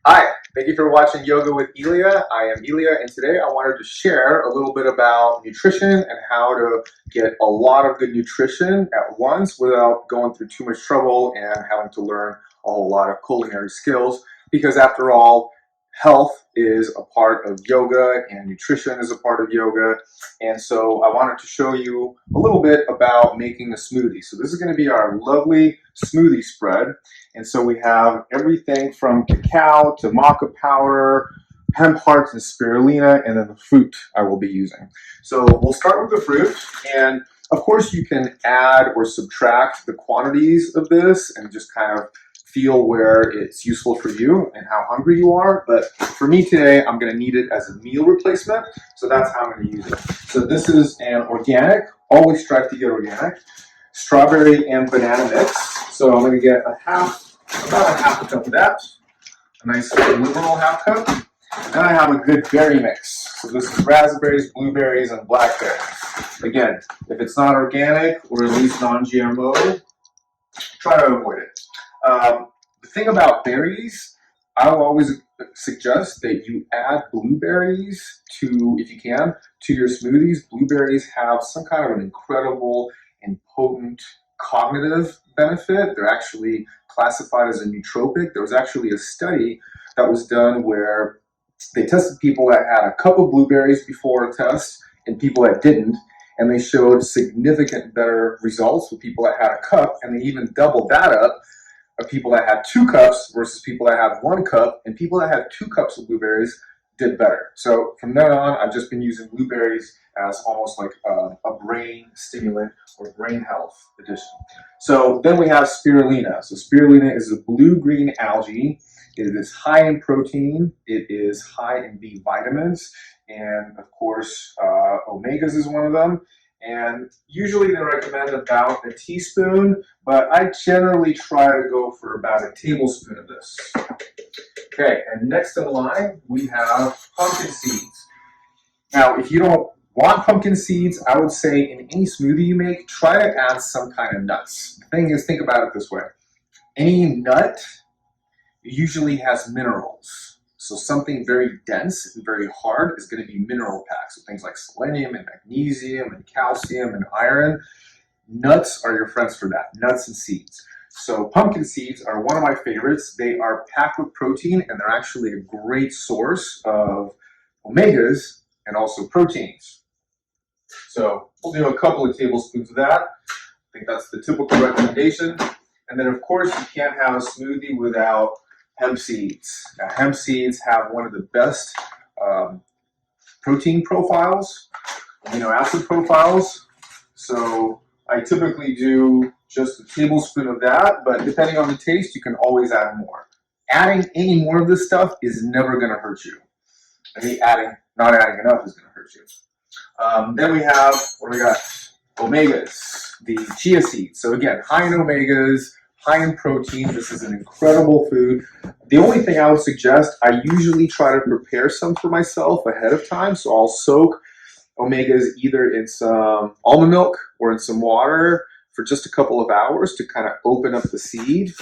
Hi, thank you for watching Yoga with Elia. I am Elia, and today I wanted to share a little bit about nutrition and how to get a lot of good nutrition at once without going through too much trouble and having to learn a whole lot of culinary skills. Because after all, health is a part of yoga and nutrition is a part of yoga. And so I wanted to show you a little bit about making a smoothie. So this is going to be our lovely smoothie spread. And so we have everything from cacao to maca powder, hemp hearts and spirulina, and then the fruit I will be using. So we'll start with the fruit, and of course you can add or subtract the quantities of this and just kind of feel where it's useful for you and how hungry you are. But for me today, I'm going to need it as a meal replacement, so that's how I'm going to use it. So this is an organic, always strive to get organic, strawberry and banana mix. So I'm going to get about a half a cup of that, a nice liberal half cup. Then I have a good berry mix. So this is raspberries, blueberries, and blackberries. Again, if it's not organic or at least non-GMO, try to avoid it. The thing about berries, I will always suggest that you add blueberries to, if you can, to your smoothies. Blueberries have some kind of an incredible and potent cognitive benefit. They're actually classified as a nootropic. There was actually a study that was done where they tested people that had a cup of blueberries before a test and people that didn't, and they showed significant better results with people that had a cup, and they even doubled that up of people that had 2 cups versus people that had 1 cup, and people that had 2 cups of blueberries did better. So from then on, I've just been using blueberries as almost like a brain stimulant or brain health addition. So then we have spirulina. So spirulina is a blue-green algae. It is high in protein. It is high in B vitamins. And of course, omegas is one of them. And usually they recommend about a teaspoon, but I generally try to go for about a tablespoon of this. Okay, and next in line, we have pumpkin seeds. Now, if you don't want pumpkin seeds, I would say in any smoothie you make, try to add some kind of nuts. The thing is, think about it this way. Any nut usually has minerals. So something very dense and very hard is going to be mineral packed. So things like selenium and magnesium and calcium and iron. Nuts are your friends for that, nuts and seeds. So pumpkin seeds are one of my favorites. They are packed with protein, and they're actually a great source of omegas and also proteins. So we'll do a couple of tablespoons of that. I think that's the typical recommendation. And then of course you can't have a smoothie without hemp seeds. Now hemp seeds have one of the best protein profiles, amino acid profiles. So I typically do just a tablespoon of that, but depending on the taste, you can always add more. Adding any more of this stuff is never going to hurt you. I mean, not adding enough is going to hurt you. Then we have, what do we got? Omegas, the chia seeds. So again, high in omegas, high in protein. This is an incredible food. The only thing I would suggest, I usually try to prepare some for myself ahead of time. So I'll soak omegas either in some almond milk or in some water for just a couple of hours to kind of open up the seed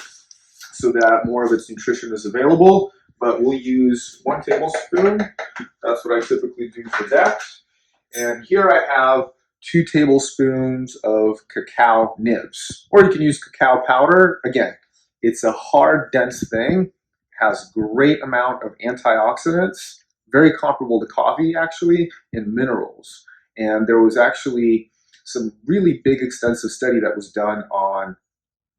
so that more of its nutrition is available. But we'll use 1 tablespoon. That's what I typically do for that. And here I have 2 tablespoons of cacao nibs, or you can use cacao powder. Again, it's a hard, dense thing, has great amount of antioxidants, very comparable to coffee actually, in minerals. And there was actually some really big extensive study that was done on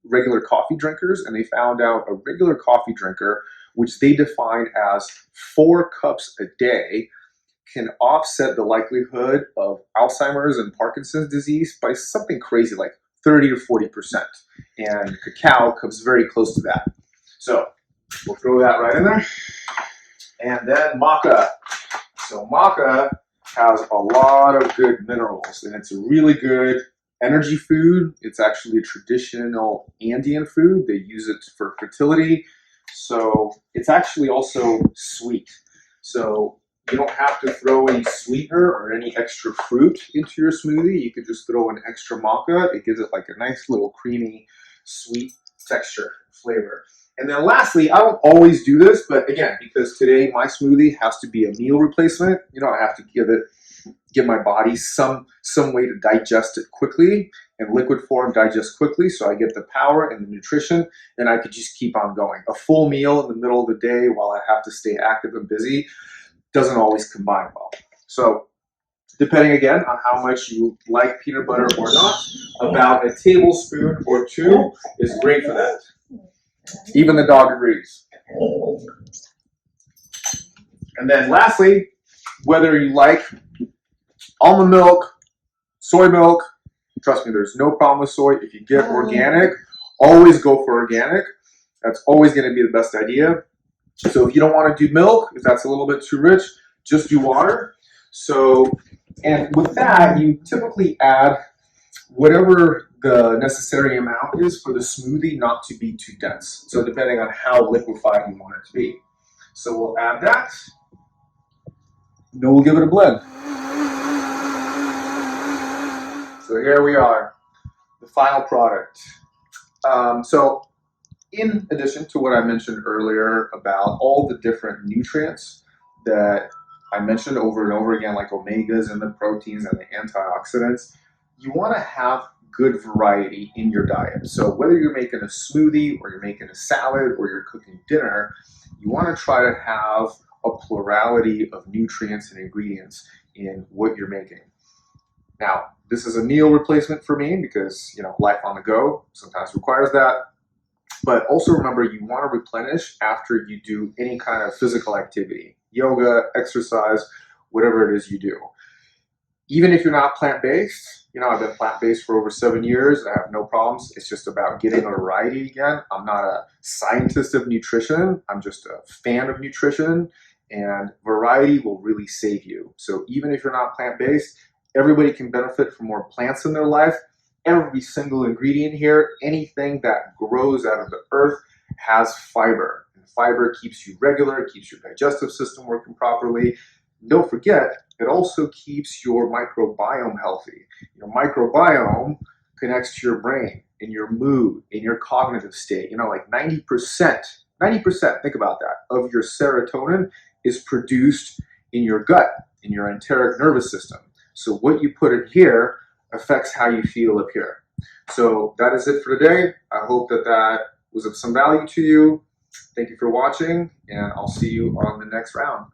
regular coffee drinkers, and they found out a regular coffee drinker, which they defined as 4 cups a day, can offset the likelihood of Alzheimer's and Parkinson's disease by something crazy like 30 to 40%. And cacao comes very close to that. So we'll throw that right in there. And then maca. So maca has a lot of good minerals, and it's a really good energy food. It's actually a traditional Andean food. They use it for fertility. So it's actually also sweet. So you don't have to throw any sweetener or any extra fruit into your smoothie. You could just throw an extra maca. It gives it like a nice little creamy, sweet texture, flavor. And then lastly, I don't always do this, but again, because today my smoothie has to be a meal replacement, I have to give my body some way to digest it quickly, in liquid form, digest quickly, so I get the power and the nutrition, and I could just keep on going. A full meal in the middle of the day while I have to stay active and busy doesn't always combine well. So depending again on how much you like peanut butter or not, about a tablespoon or two is great for that. Even the dog agrees. And then lastly, whether you like almond milk, soy milk, trust me, there's no problem with soy. If you get organic, always go for organic. That's always going to be the best idea. So if you don't want to do milk, if that's a little bit too rich, just do water. So, and with that, you typically add whatever the necessary amount is for the smoothie not to be too dense. So depending on how liquefied you want it to be. So we'll add that. Then we'll give it a blend. So here we are, the final product. So in addition to what I mentioned earlier about all the different nutrients that I mentioned over and over again, like omegas and the proteins and the antioxidants, you want to have good variety in your diet. So whether you're making a smoothie or you're making a salad or you're cooking dinner, you want to try to have a plurality of nutrients and ingredients in what you're making. Now, this is a meal replacement for me because, life on the go sometimes requires that. But also remember, you want to replenish after you do any kind of physical activity, yoga, exercise, whatever it is you do. Even if you're not plant-based, I've been plant-based for over 7 years. I have no problems. It's just about getting a variety again. I'm not a scientist of nutrition. I'm just a fan of nutrition, and variety will really save you. So even if you're not plant-based, everybody can benefit from more plants in their life. Every single ingredient here, anything that grows out of the earth has fiber. And fiber keeps you regular, it keeps your digestive system working properly. Don't forget, it also keeps your microbiome healthy. Your microbiome connects to your brain, in your mood, in your cognitive state. Like 90%, think about that, of your serotonin is produced in your gut, in your enteric nervous system. So what you put in here affects how you feel up here. So that is it for today. I hope that was of some value to you. Thank you for watching, and I'll see you on the next round.